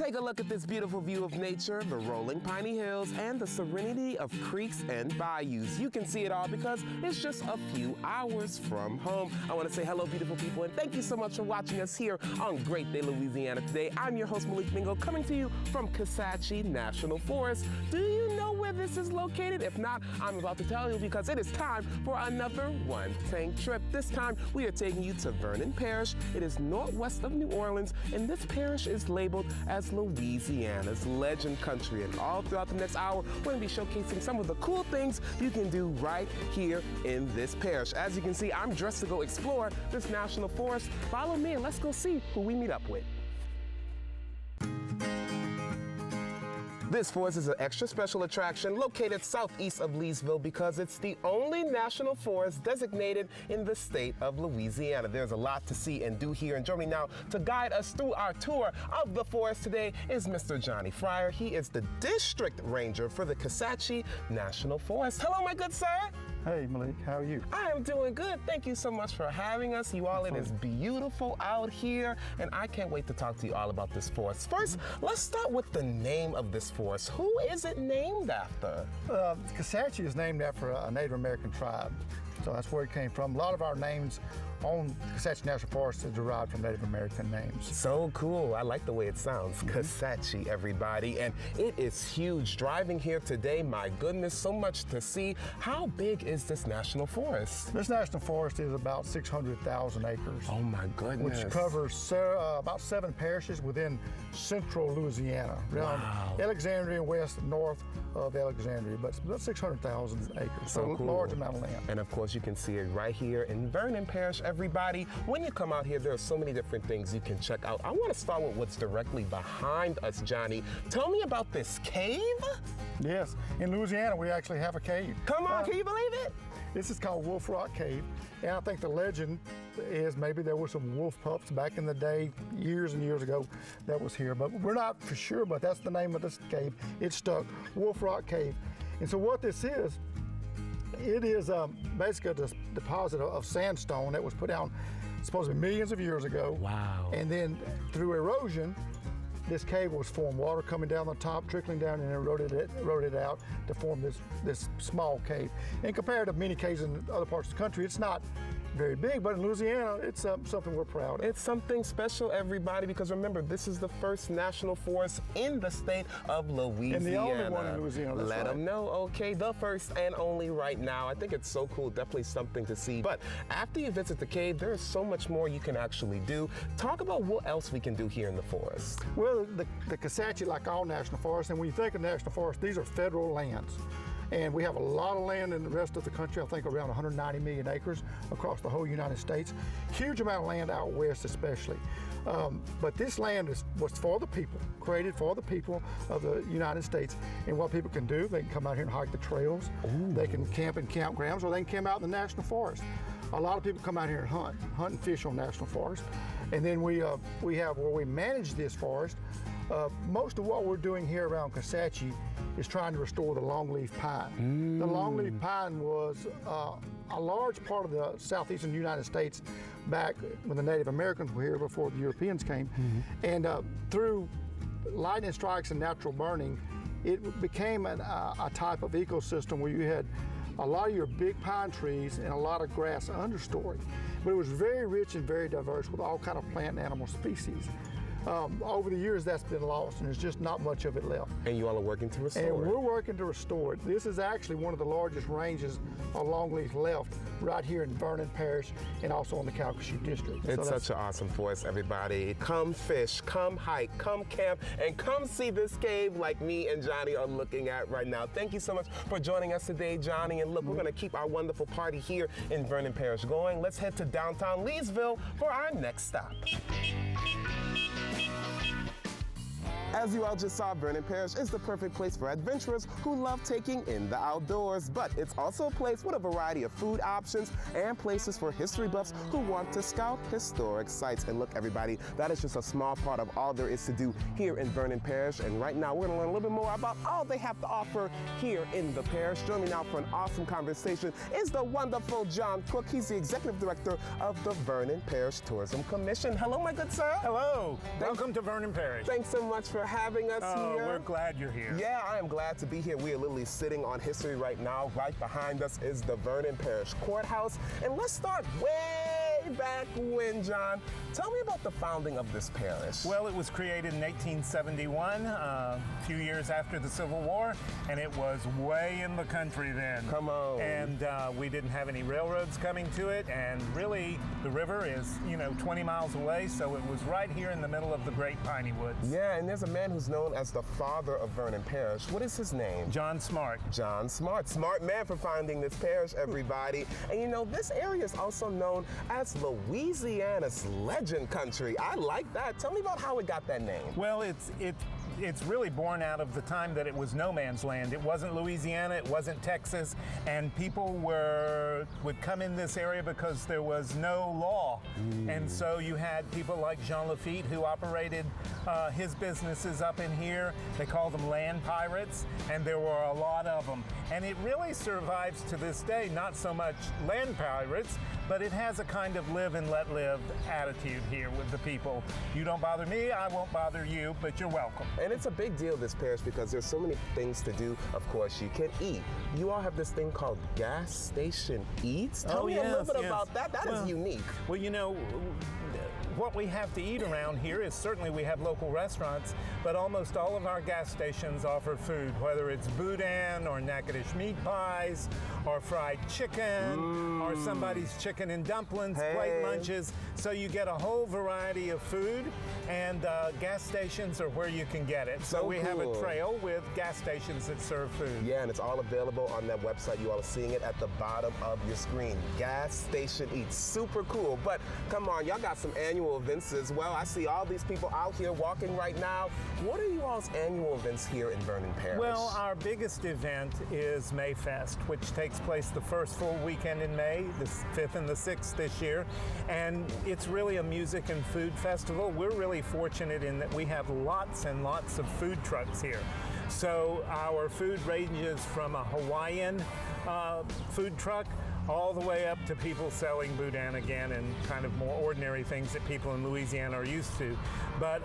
Take a look at this beautiful view of nature, the rolling piney hills, and the serenity of creeks and bayous. You can see it all because it's just a few hours from home. I want to say hello, beautiful people, and thank you so much for watching us here on Great Day, Louisiana today. I'm your host, Malik, coming to you from Kisatchie National Forest. Do you know where this is located? If not, I'm about to tell you because it is time for another One Tank trip. This time, we are taking you to Vernon Parish. It is northwest of New Orleans, and this parish is labeled as Louisiana's legend country. And all throughout the next hour, we're going to be showcasing some of the cool things you can do right here in this parish. As you can see, I'm dressed to go explore this national forest. Follow me and let's go see who we meet up with. This forest is an extra special attraction located southeast of Leesville because it's the only national forest designated in the state of Louisiana. There's a lot to see and do here. And joining me now to guide us through our tour of the forest today is Mr. Johnny Fryer. He is the district ranger for the Kisatchie National Forest. Hello, my good sir. Hey Malik, how are you? I am doing good. Thank you so much for having us. You all, it is beautiful out here, and I can't wait to talk to you all about this forest. First, let's start with the name of this forest. Who is it named after? Kisatchie is named after a Native American tribe, so that's where it came from. A lot of our names on Kisatchie National Forest is derived from Native American names. So cool. I like the way it sounds. Kisatchie, everybody. And it is huge. Driving here today, my goodness, so much to see. How big is this national forest? This national forest is about 600,000 acres. Oh my goodness. Which covers about 7 parishes within central Louisiana. Around Alexandria west and north of Alexandria, but it's about 600,000 acres. So cool. A large amount of land. And of course you can see it right here in Vernon Parish, everybody. When you come out here, there are so many different things you can check out. I want to start with what's directly behind us, Johnny. Tell me about this cave. Yes, in Louisiana we actually have a cave. Come on, can you believe it? This is called Wolf Rock Cave, and I think the legend is maybe there were some wolf pups back in the day, years and years ago, that was here, but we're not for sure, but that's the name of this cave. It's stuck, Wolf Rock Cave. And so what this is, it is basically a deposit of sandstone that was put down supposed to be millions of years ago. Wow. And then through erosion, this cave was formed, water coming down the top, trickling down and eroded it out to form this small cave. And compared to many caves in other parts of the country, it's not very big, but in Louisiana, it's something we're proud of. It's something special, everybody, because remember, this is the first national forest in the state of Louisiana. And the only one in Louisiana, that's Let right. them know, okay, the first and only right now. I think it's so cool, definitely something to see. But after you visit the cave, there is so much more you can actually do. Talk about what else we can do here in the forest. Well, the Kisatchie, like all national forests, and when you think of national forests, these are federal lands. And we have a lot of land in the rest of the country, I think around 190 million acres across the whole United States. Huge amount of land out west especially. But this land was for the people, created for the people of the United States. And what people can do, they can come out here and hike the trails. Ooh. They can camp in campgrounds, or they can camp out in the national forest. A lot of people come out here and hunt and fish on national forest. And then we have where we manage this forest. Most of what we're doing here around Kisatchie is trying to restore the longleaf pine. The longleaf pine was a large part of the southeastern United States back when the Native Americans were here before the Europeans came. And through lightning strikes and natural burning, it became a type of ecosystem where you had a lot of your big pine trees and a lot of grass understory. But it was very rich and very diverse with all kind of plant and animal species. Over the years, that's been lost, and there's just not much of it left. And you all are working to restore it. And we're working to restore it. This is actually one of the largest ranges of longleaf left right here in Vernon Parish and also in the Kisatchie district. It's such an awesome forest, everybody. Come fish, come hike, come camp, and come see this cave like me and Johnny are looking at right now. Thank you so much for joining us today, Johnny. And look, we're going to keep our wonderful party here in Vernon Parish going. Let's head to downtown Leesville for our next stop. As you all just saw, Vernon Parish is the perfect place for adventurers who love taking in the outdoors, but it's also a place with a variety of food options and places for history buffs who want to scout historic sites. And look, everybody, that is just a small part of all there is to do here in Vernon Parish. And right now, we're gonna learn a little bit more about all they have to offer here in the parish. Joining me now for an awesome conversation is the wonderful John Cook. He's the Executive Director of the Vernon Parish Tourism Commission. Hello, my good sir. Hello. Welcome to Vernon Parish. Thanks so much for having us here. We're glad you're here. Yeah, I am glad to be here. We are literally sitting on history right now. Right behind us is the Vernon Parish Courthouse. And let's start way back when, John. Tell me about the founding of this parish. Well, it was created in 1871, a few years after the Civil War, and it was way in the country then. Come on. And we didn't have any railroads coming to it, and really the river is, 20 miles away, so it was right here in the middle of the Great Piney Woods. Yeah, and there's a man who's known as the father of Vernon Parish. What is his name? John Smart. John Smart. Smart man for founding this parish, everybody. And this area is also known as Louisiana's legend country. I like that. Tell me about how it got that name. Well, it's really born out of the time that it was no man's land. It wasn't Louisiana, it wasn't Texas, and people would come in this area because there was no law. And so you had people like Jean Lafitte who operated his businesses up in here. They called them land pirates, and there were a lot of them. And it really survives to this day, not so much land pirates, but it has a kind of live and let live attitude here with the people. You don't bother me, I won't bother you, but you're welcome. And it's a big deal, this parish, because there's so many things to do. Of course, you can eat. You all have this thing called gas station eats. Tell me a little bit about that. That is unique. Well, what we have to eat around here is certainly we have local restaurants, but almost all of our gas stations offer food, whether it's boudin or Natchitoches meat pies or fried chicken or somebody's chicken and dumplings, plate munches. So you get a whole variety of food, and gas stations are where you can get it. So we have a trail with gas stations that serve food. Yeah, and it's all available on that website. You all are seeing it at the bottom of your screen. Gas Station Eats. Super cool. But come on, y'all got some annual events as well. I see all these people out here walking right now. What are you all's annual events here in Vernon Parish? Well, our biggest event is Mayfest, which takes place the first full weekend in May, the 5th and the 6th this year. And it's really a music and food festival. We're really fortunate in that we have lots and lots of food trucks here. So our food ranges from a Hawaiian food truck all the way up to people selling boudin again and kind of more ordinary things that people in Louisiana are used to. But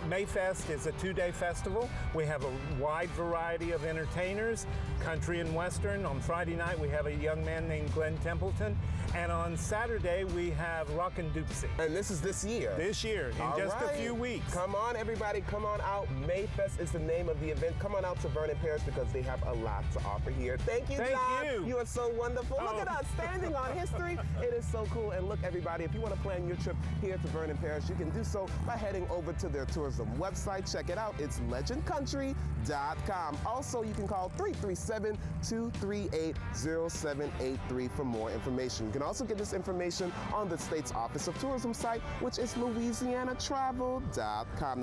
Mayfest is a 2-day festival. We have a wide variety of entertainers, country and western. On Friday night, we have a young man named Glenn Templeton. And on Saturday, we have Rockin' Doopsie. And this is this year? This year, in just a few weeks. Come on, everybody, come on out. Mayfest is the name of the event. Come on out to Vernon Parish because they have a lot to offer here. Thank you, John. Thank you. You are so wonderful. Look at us standing on history. It is so cool. And look, everybody, if you want to plan your trip here to Vernon Parish, you can do so by heading over to their tourism website. Check it out. It's legendcountry.com. Also, you can call 337-238-0783 for more information. You can also get this information on the state's Office of Tourism site, which is louisianatravel.com.